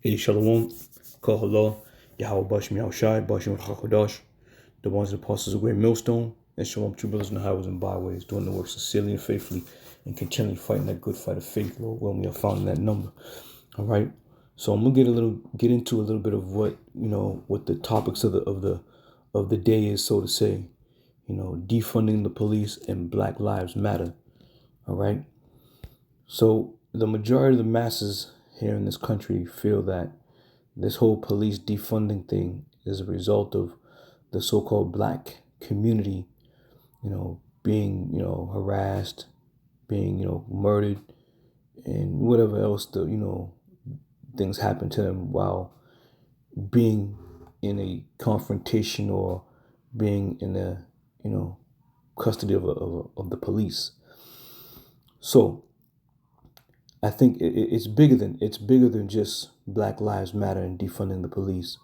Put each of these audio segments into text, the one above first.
Hey, Shalom, Kohalo, Yahweh Bash Meow Shai, Bashim Hakodash, the ones of the apostles of Great Millstone, and Shalom, true brothers in the highways and byways, doing the work sincerely and faithfully, and continually fighting that good fight of faith, Lord, when we are found in that number. All right. So I'm gonna get into a little bit of what what the topics of the day is, so to say. Defunding the police and Black Lives Matter. All right. So the majority of the masses here in this country feel that this whole police defunding thing is a result of the so-called black community, being, harassed, being, murdered, and whatever else things happen to them while being in a confrontation or being in the, custody of the police. So I think it's bigger than just Black Lives Matter and defunding the police,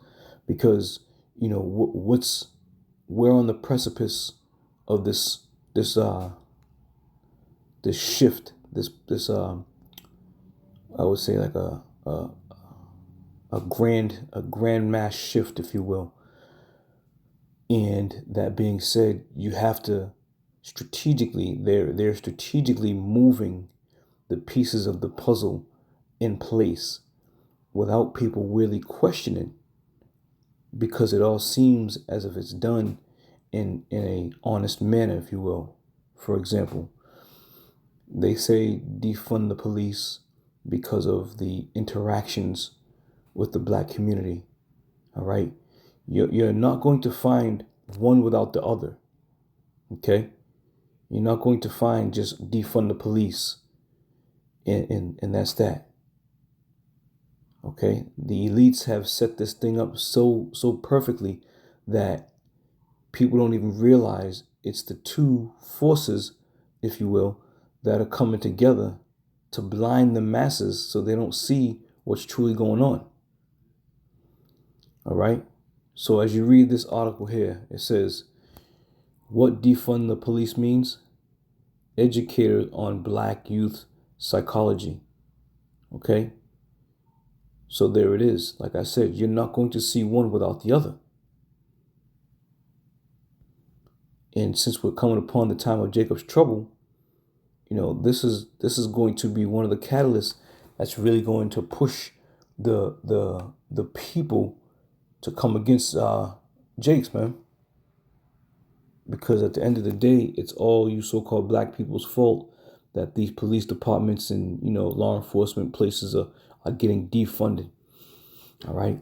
because we're on the precipice of this shift, this I would say like a grand mass shift, if you will. And that being said, you have to they're strategically moving the pieces of the puzzle in place without people really questioning, because it all seems as if it's done in a honest manner, if you will. For example, they say defund the police because of the interactions with the black community. All right. You're not going to find one without the other. Okay. You're not going to find just defund the police and that's that. Okay. The elites have set this thing up so perfectly that people don't even realize it's the two forces, if you will, that are coming together to blind the masses so they don't see what's truly going on. All right. So as you read this article here, it says, what defund the police means? Educators on black youth psychology. Okay. So there it is. Like I said, you're not going to see one without the other. And since we're coming upon the time of Jacob's trouble, this is going to be one of the catalysts that's really going to push the people to come against Jake's, man. Because at the end of the day, it's all you so-called black people's fault that these police departments and law enforcement places are getting defunded. All right.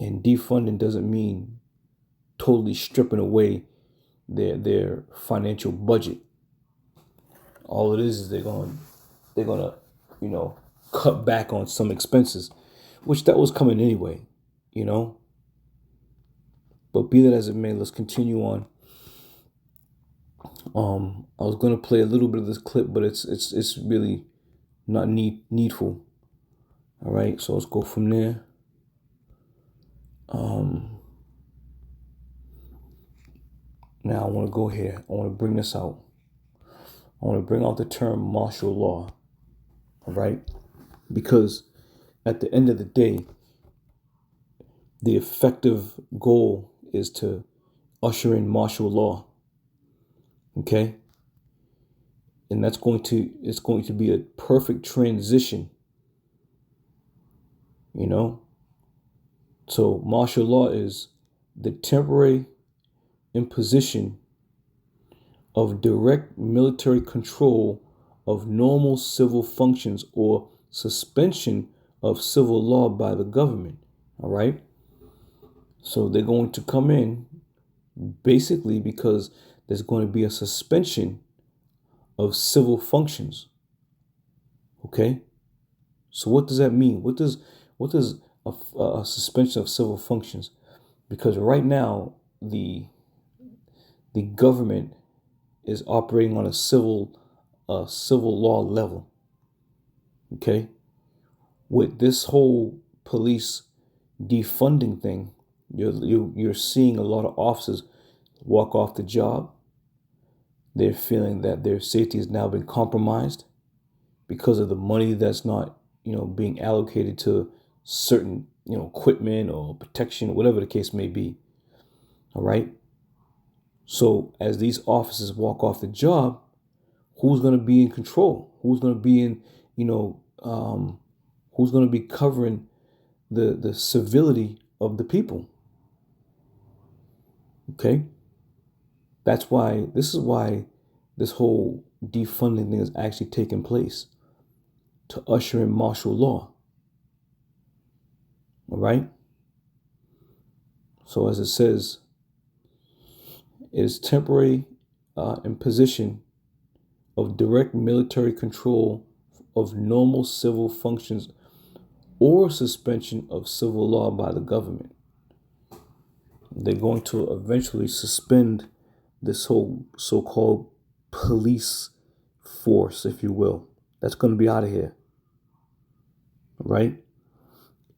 And defunding doesn't mean totally stripping away their financial budget. All it is they're gonna cut back on some expenses, which that was coming anyway, But be that as it may, let's continue on. I was gonna play a little bit of this clip, but it's really not needful. All right, so let's go from there. Now I want to go here. I want to bring this out. I want to bring out the term martial law. All right, because at the end of the day, the effective goal is to usher in martial law. Okay? And it's going to be a perfect transition. So martial law is the temporary imposition of direct military control of normal civil functions or suspension of civil law by the government. All right? So they're going to come in basically because there's going to be a suspension of civil functions. Okay? So what does that mean? What does a suspension of civil functions? Because right now the government is operating on a civil law level. Okay? With this whole police defunding thing, you're seeing a lot of officers walk off the job. They're feeling that their safety has now been compromised because of the money that's not, being allocated to certain, equipment or protection, or whatever the case may be. All right. So as these officers walk off the job, who's going to be in control? Who's going to be in, who's going to be covering the civility of the people? Okay. This is why this whole defunding thing is actually taking place, to usher in martial law. All right. So as it says, it is temporary imposition of direct military control of normal civil functions or suspension of civil law by the government. They're going to eventually suspend this whole so-called police force, if you will. That's going to be out of here. Right?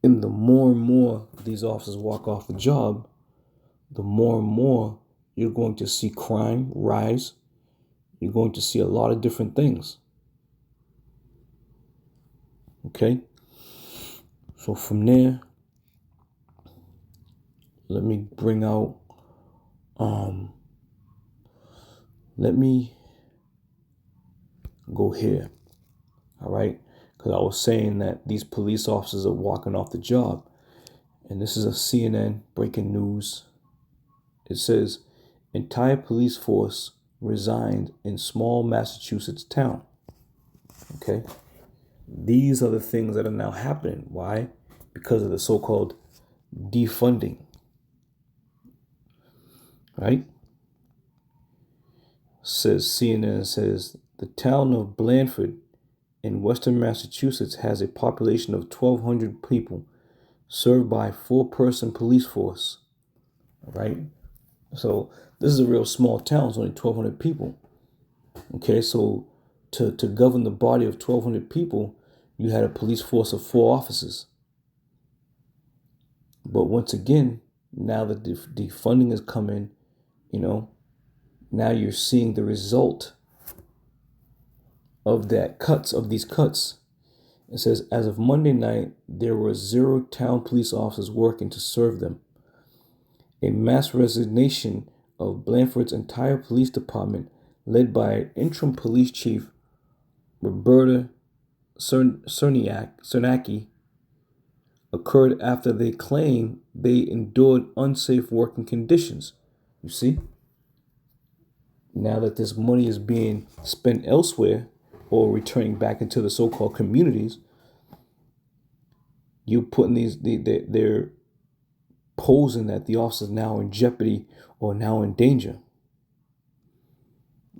And the more and more these officers walk off the job, the more and more you're going to see crime rise. You're going to see a lot of different things. Okay? So from there, let me bring out, let me go here. All right? Because I was saying that these police officers are walking off the job. And this is a CNN breaking news. It says, entire police force resigned in small Massachusetts town. Okay? These are the things that are now happening. Why? Because of the so-called defunding. Right? CNN says, the town of Blandford in western Massachusetts has a population of 1,200 people served by a 4-person police force. Right? So this is a real small town. It's only 1,200 people. Okay, so to govern the body of 1,200 people, you had a police force of 4 officers. But once again, now that defunding has come in, now you're seeing the result of these cuts. It says, as of Monday night, there were 0 town police officers working to serve them. A mass resignation of Blandford's entire police department, led by interim police chief Roberta Cernacki, occurred after they claimed they endured unsafe working conditions. You see? Now that this money is being spent elsewhere or returning back into the so-called communities, you're putting they're posing that the officers now in jeopardy or now in danger.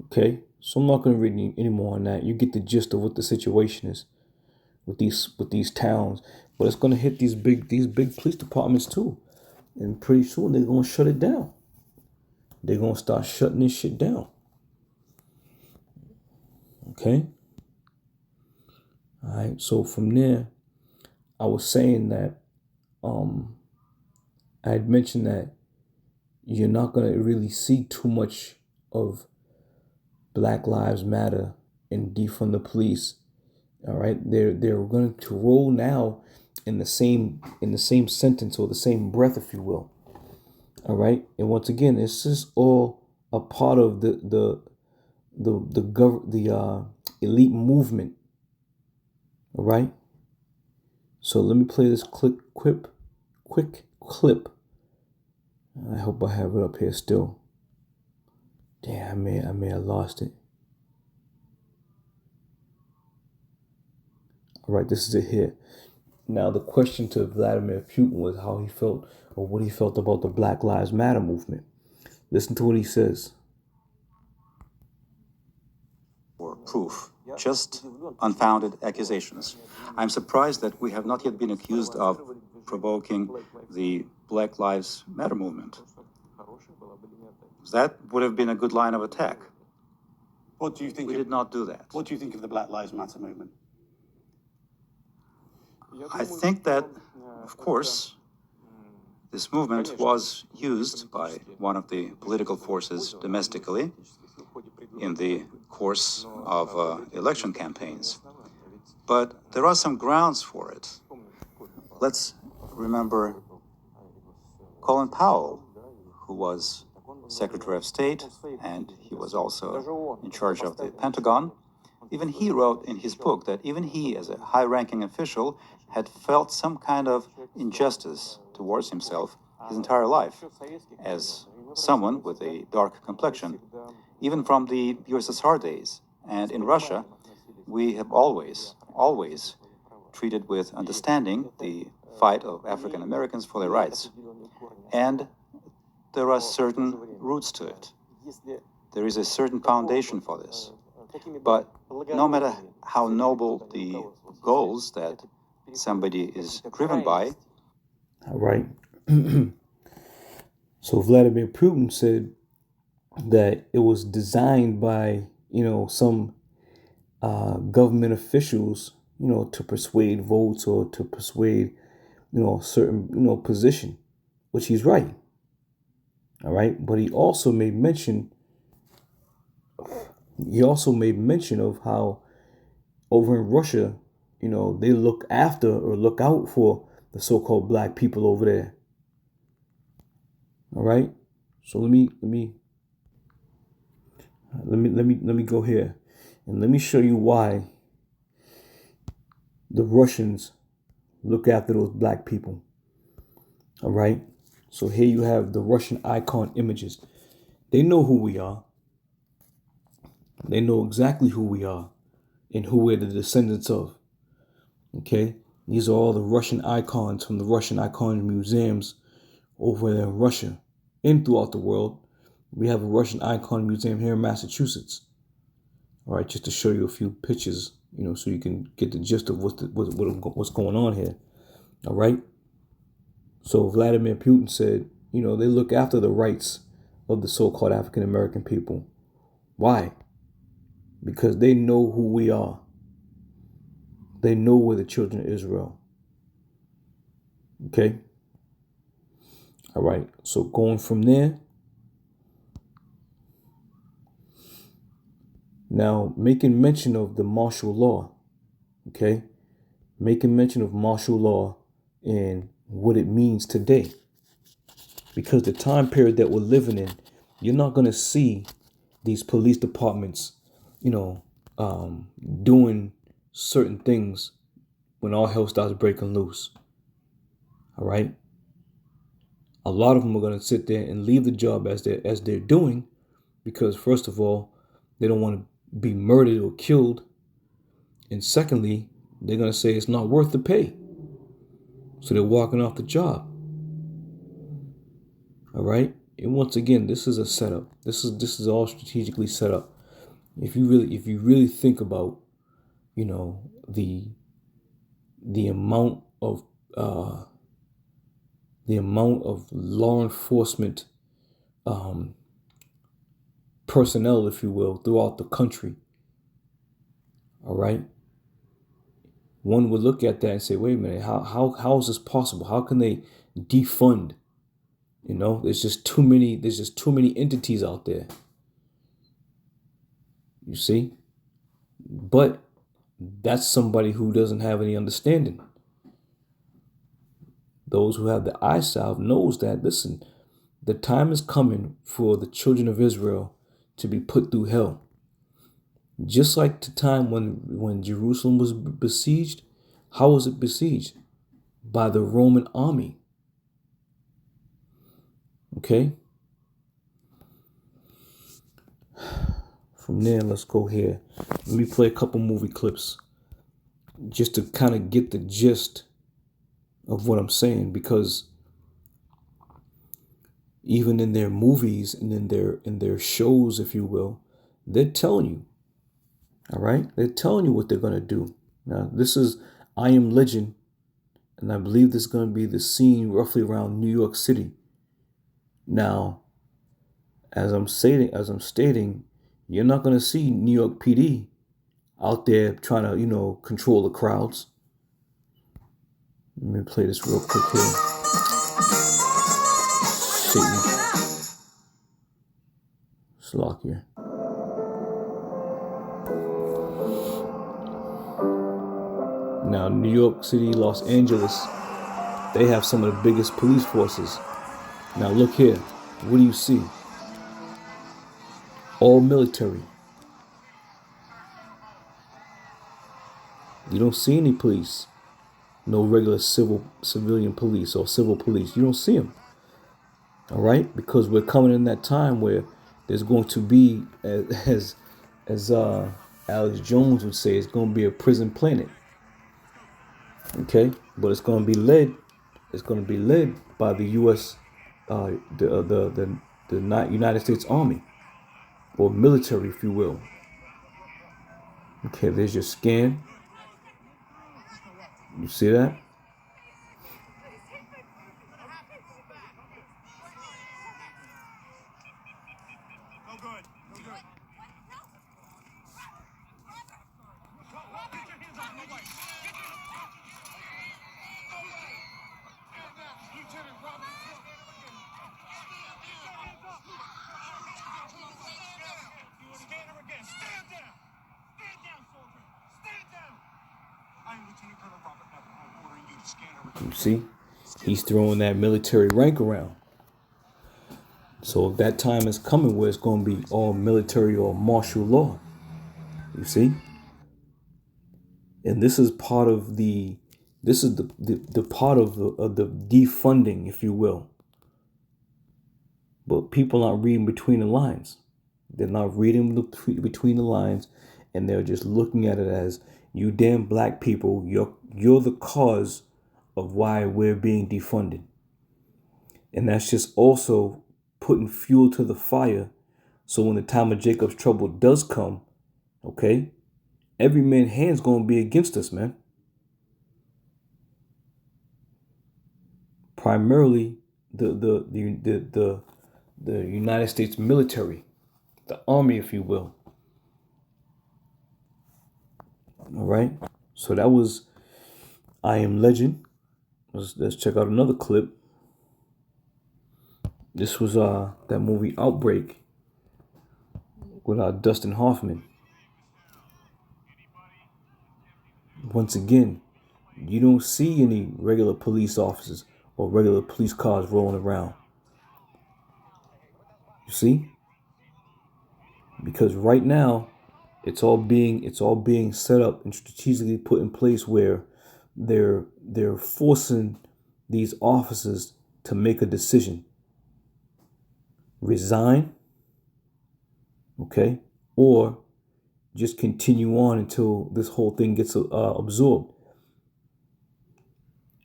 Okay? So I'm not going to read any more on that. You get the gist of what the situation is with these towns. But it's going to hit these big police departments too. And pretty soon they're going to shut it down. They're going to start shutting this shit down. Okay? All right. So from there, I was saying that I had mentioned that you're not going to really see too much of Black Lives Matter and defund the police. All right. They're going to roll now in the same sentence or the same breath, if you will. All right. And once again, it's just all a part of the elite movement. All right. So let me play this quick clip. I hope I have it up here still. Damn, I may have lost it. All right, this is it here. Now, the question to Vladimir Putin was how he felt or what he felt about the Black Lives Matter movement. Listen to what he says. Or proof, just unfounded accusations. I'm surprised that we have not yet been accused of provoking the Black Lives Matter movement. That would have been a good line of attack. What do you think? We did not do that. What do you think of the Black Lives Matter movement? I think that, of course, this movement was used by one of the political forces domestically in the course of election campaigns. But there are some grounds for it. let's remember Colin Powell, who was Secretary of State, and he was also in charge of the Pentagon. Even he wrote in his book that even he, as a high-ranking official, had felt some kind of injustice towards himself his entire life, as someone with a dark complexion, even from the USSR days. And in Russia, we have always treated with understanding the fight of African Americans for their rights. And there are certain roots to it. There is a certain foundation for this. But no matter how noble the goals that somebody is driven by. All right. So Vladimir Putin said that it was designed by, some government officials, to persuade votes or to persuade, a certain, position, which he's right. All right. But he also made mention of how over in Russia, they look after or look out for the so-called black people over there. All right. So let me go here and let me show you why the Russians look after those black people. All right. So here you have the Russian icon images. They know who we are. They know exactly who we are and who we're the descendants of. Okay. These are all the Russian icons from the Russian icon museums over there in Russia and throughout the world. We have a Russian icon museum here in Massachusetts. All right, just to show you a few pictures, so you can get the gist of what's going on here. All right. So Vladimir Putin said, they look after the rights of the so-called African American people. Why? Because they know who we are. They know we're the children of Israel. Okay. All right. So going from there. Now, making mention of the martial law. Okay. Making mention of martial law and what it means today. Because the time period that we're living in, you're not going to see these police departments, doing certain things when all hell starts breaking loose. All right. A lot of them are going to sit there and leave the job as they're doing, because first of all, they don't want to be murdered or killed. And secondly, they're going to say it's not worth the pay. So they're walking off the job. All right. And once again, this is a setup. This is all strategically set up. If you really think about, the amount of law enforcement personnel, if you will, throughout the country. All right. One would look at that and say, wait a minute, how is this possible? How can they defund? There's just too many entities out there. You see? But that's somebody who doesn't have any understanding. Those who have the eye salve knows that, listen, the time is coming for the children of Israel to be put through hell. Just like the time when Jerusalem was besieged. How was it besieged? By the Roman army. Okay? From there, let's go here. Let me play a couple movie clips just to kind of get the gist of what I'm saying, because even in their movies and in their shows, if you will, they're telling you. All right? They're telling you what they're going to do. Now, this is I Am Legend, and I believe this is going to be the scene roughly around New York City. Now, as I'm stating, you're not going to see New York PD out there trying to, control the crowds. Let me play this real quick here. Satan. Slock here. Now, New York City, Los Angeles, They have some of the biggest police forces. Now look here. What do you see? All military. You don't see any police. No regular civilian police or civil police. You don't see them. All right? Because we're coming in that time where there's going to be, as Alex Jones would say, it's going to be a prison planet. Okay? But it's going to be led. It's going to be led by the U.S. The United States Army, or military, if you will. Okay, there's your scan. You see that? You see, he's throwing that military rank around. So if that time is coming where it's going to be all military or martial law, you see? And this is part of the part of the defunding, if you will. But people aren't reading between the lines. They're not reading between the lines, and they're just looking at it as, you damn black people, you're the cause of why we're being defunded. And that's just also putting fuel to the fire. So when the time of Jacob's trouble does come, okay, every man's hand's gonna be against us, man. Primarily the United States military, the army, if you will. All right. So that was I Am Legend. Let's check out another clip. This was that movie Outbreak with Dustin Hoffman. Once again, you don't see any regular police officers or regular police cars rolling around. You see? Because right now, it's all being set up and strategically put in place where they're forcing these officers to make a decision. Resign, okay, or just continue on until this whole thing gets absorbed.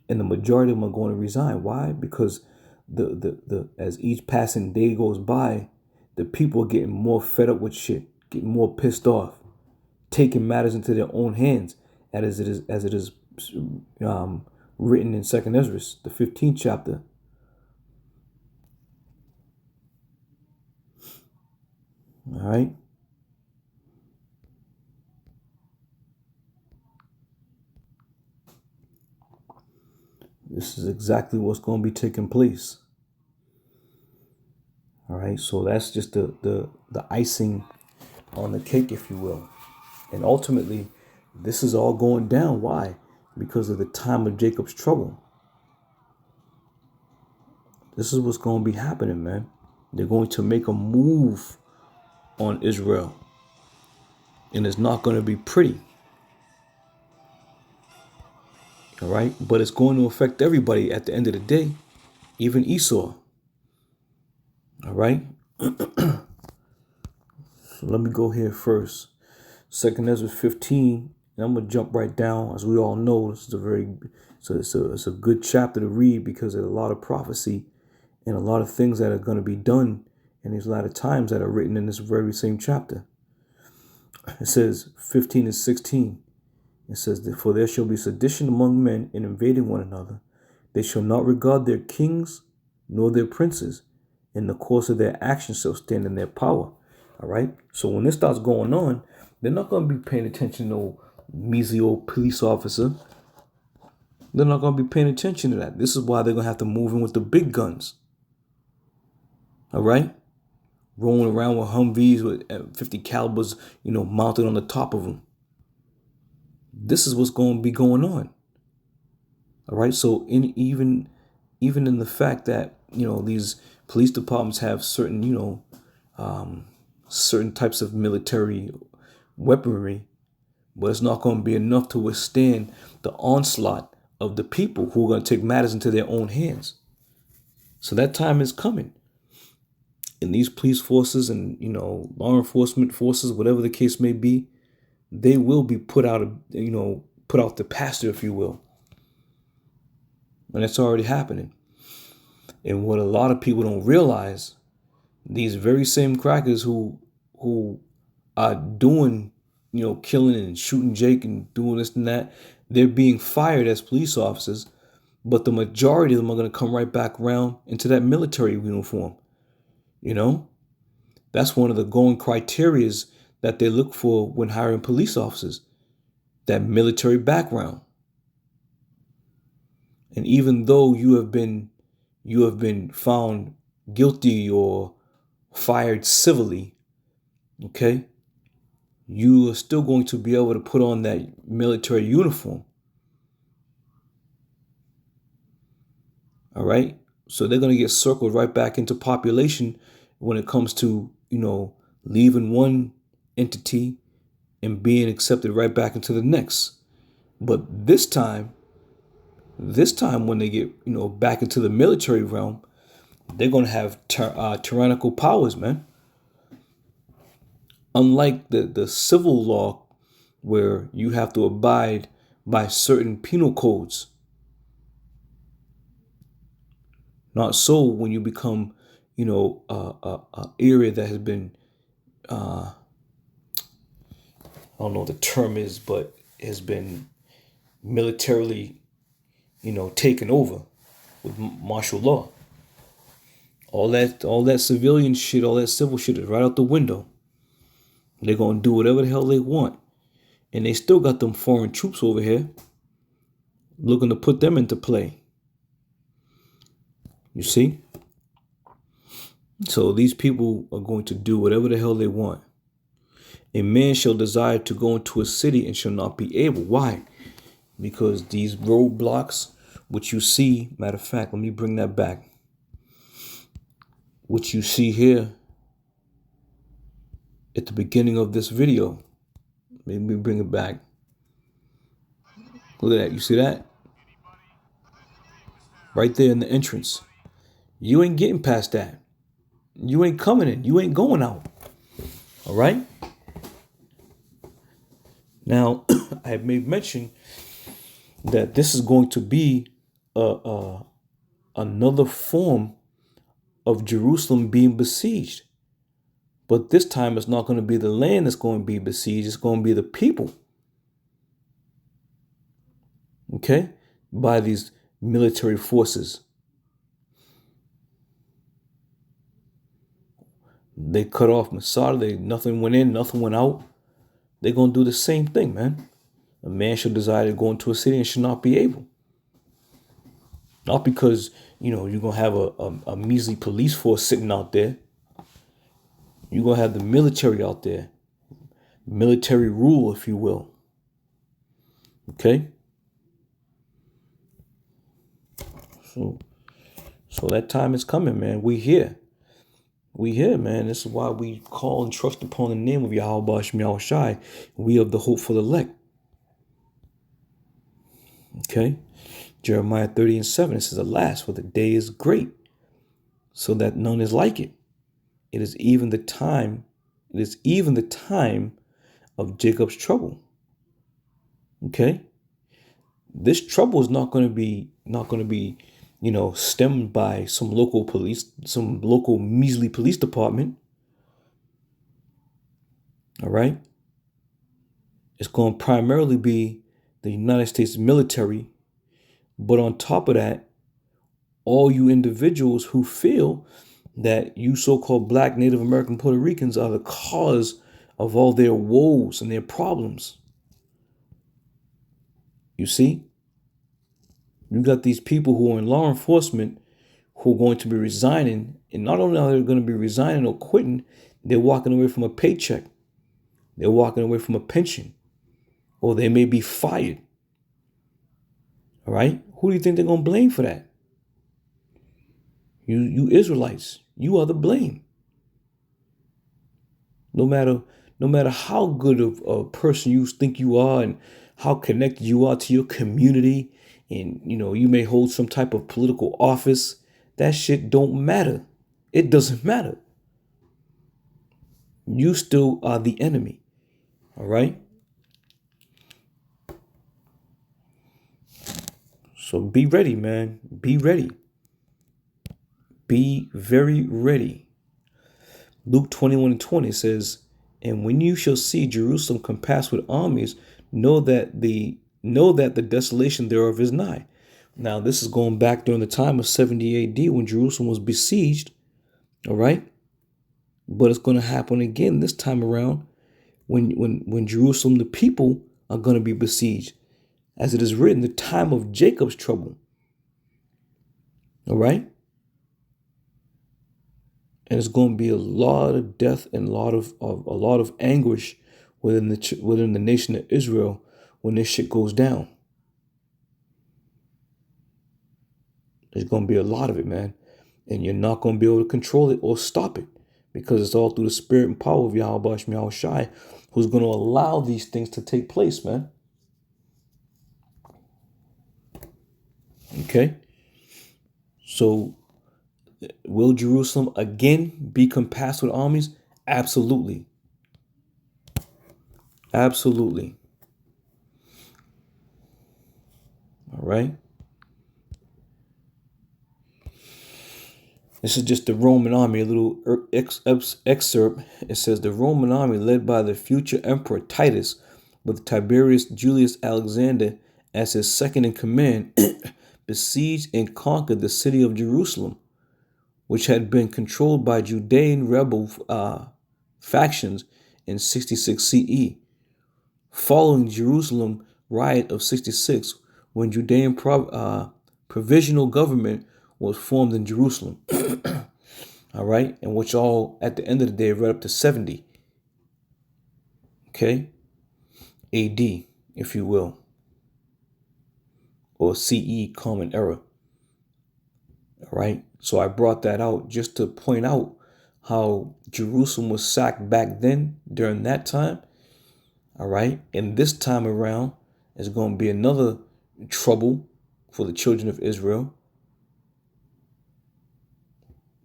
And the majority of them are going to resign. Why? Because the as each passing day goes by, the people are getting more fed up with shit, getting more pissed off, taking matters into their own hands, as it is written in 2nd Ezra, the 15th chapter. All right. This is exactly what's going to be taking place. All right. So that's just the icing on the cake, if you will. And ultimately, this is all going down. Why? Because of the time of Jacob's trouble. This is what's going to be happening, man. They're going to make a move on Israel. And it's not going to be pretty. All right. But it's going to affect everybody at the end of the day, even Esau. All right. So let me go here first. 2nd Ezra 15. And I'm going to jump right down. As we all know, this is it's a good chapter to read because there's a lot of prophecy and a lot of things that are going to be done. And there's a lot of times that are written in this very same chapter. It says 15 and 16. It says, for there shall be sedition among men in invading one another. They shall not regard their kings nor their princes. In the course of their actions shall stand in their power. All right. So when this starts going on, they're not going to be paying attention to no measly old police officer. They're not going to be paying attention to that. This is why they're going to have to move in with the big guns. All right. Rolling around with Humvees with 50 calibers, mounted on the top of them. This is what's going to be going on. All right. So even in the fact that, these police departments have certain, certain types of military weaponry, but it's not going to be enough to withstand the onslaught of the people who are going to take matters into their own hands. So that time is coming. And these police forces and, law enforcement forces, whatever the case may be, they will be put out the pasture, if you will. And it's already happening. And what a lot of people don't realize, these very same crackers who are doing, killing and shooting Jake and doing this and that, they're being fired as police officers, but the majority of them are going to come right back around into that military uniform. That's one of the going criterias that they look for when hiring police officers, that military background. And even though you have been found guilty or fired civilly, okay, you are still going to be able to put on that military uniform. All right. So they're going to get circled right back into population when it comes to, leaving one entity and being accepted right back into the next. But this time when they get, back into the military realm, they're going to have tyrannical powers, man. Unlike the civil law, where you have to abide by certain penal codes. Not so when you become, a area that has been, I don't know what the term is, but has been militarily, taken over with martial law. All that civilian shit, all that civil shit is right out the window. They're going to do whatever the hell they want. And they still got them foreign troops over here looking to put them into play. You see? So these people are going to do whatever the hell they want. A man shall desire to go into a city and shall not be able. Why? Because these roadblocks, which you see, matter of fact, let me bring that back. What you see here at the beginning of this video. Let me bring it back. Look at that. You see that? Right there in the entrance. You ain't getting past that. You ain't coming in. You ain't going out. All right? Now, I have made mention that this is going to be another form of Jerusalem being besieged. But this time it's not going to be the land that's going to be besieged. It's going to be the people. Okay? By these military forces. They cut off Masada. Nothing went in, nothing went out. They're going to do the same thing, man. A man should desire to go into a city and should not be able. Not because, you're going to have a measly police force sitting out there. You're going to have the military out there. Military rule, if you will. Okay? So that time is coming, man. We here. We here, man. This is why we call and trust upon the name of Yahweh Shem Yahushai. We of the hopeful elect. Okay? Jeremiah 30:7, it says, alas, for the day is great, so that none is like it. It is even the time of Jacob's trouble. Okay? This trouble is not going to be stemmed by some local measly police department. All right? It's going to primarily be the United States military. But on top of that, all you individuals who feel that you so-called Black, Native American, Puerto Ricans are the cause of all their woes and their problems. You see? You got these people who are in law enforcement who are going to be resigning. And not only are they going to be resigning or quitting, they're walking away from a paycheck. They're walking away from a pension. Or they may be fired. All right? Who do you think they're going to blame for that? You Israelites, you are the blame. No matter how good of a person you think you are and how connected you are to your community, and you may hold some type of political office, that shit don't matter. It doesn't matter. You still are the enemy. All right? So be ready, man. Be ready. Be very ready. Luke 21:20 says, "And when you shall see Jerusalem compassed with armies, know that the desolation thereof is nigh." Now, this is going back during the time of 70 AD when Jerusalem was besieged. All right? But it's going to happen again this time around when Jerusalem, the people, are going to be besieged. As it is written, the time of Jacob's trouble. All right? And it's going to be a lot of death and a lot of anguish within the nation of Israel when this shit goes down. There's going to be a lot of it, man. And you're not going to be able to control it or stop it, because it's all through the spirit and power of Yahweh Shai, who's going to allow these things to take place, man. Okay? So, will Jerusalem again be compassed with armies? Absolutely. Absolutely. All right. This is just the Roman army, a little excerpt. It says the Roman army led by the future emperor Titus, with Tiberius Julius Alexander as his second in command, besieged and conquered the city of Jerusalem, which had been controlled by Judean rebel factions in 66 CE. Following Jerusalem riot of 66, when Judean provisional government was formed in Jerusalem. All right, and which all at the end of the day read up to 70. Okay, AD, if you will, or CE, Common Era. All right, so I brought that out just to point out how Jerusalem was sacked back then during that time. All right, and this time around is going to be another trouble for the children of Israel.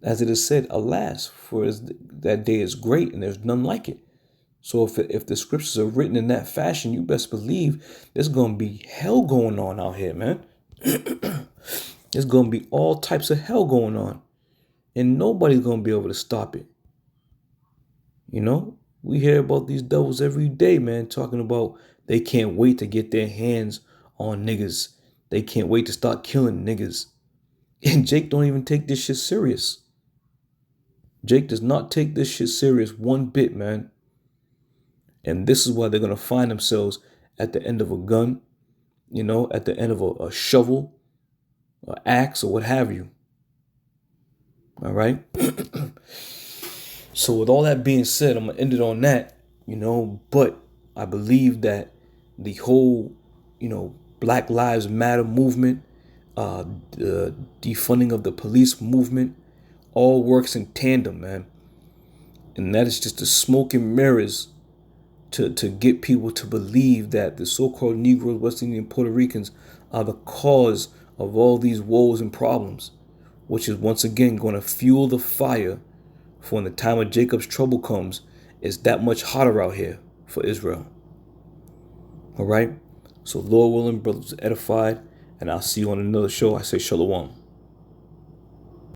As it is said, alas, for that day is great and there's none like it. So if the scriptures are written in that fashion, you best believe there's going to be hell going on out here, man. There's going to be all types of hell going on. And nobody's going to be able to stop it. We hear about these devils every day, man, talking about they can't wait to get their hands on niggas. They can't wait to start killing niggas. And Jake don't even take this shit serious. Jake does not take this shit serious one bit, man. And this is why they're going to find themselves at the end of a gun, at the end of a shovel, an axe, or what have you. All right? So with all that being said, I'm going to end it on that, but I believe that the whole, Black Lives Matter movement, the defunding of the police movement, all works in tandem, man. And that is just the smoke and mirrors to get people to believe that the so-called Negroes, West Indian, Puerto Ricans are the cause of all these woes and problems, which is once again going to fuel the fire for when the time of Jacob's trouble comes. It's that much hotter out here for Israel. All right? So Lord willing, brothers edified, and I'll see you on another show. I say shalom.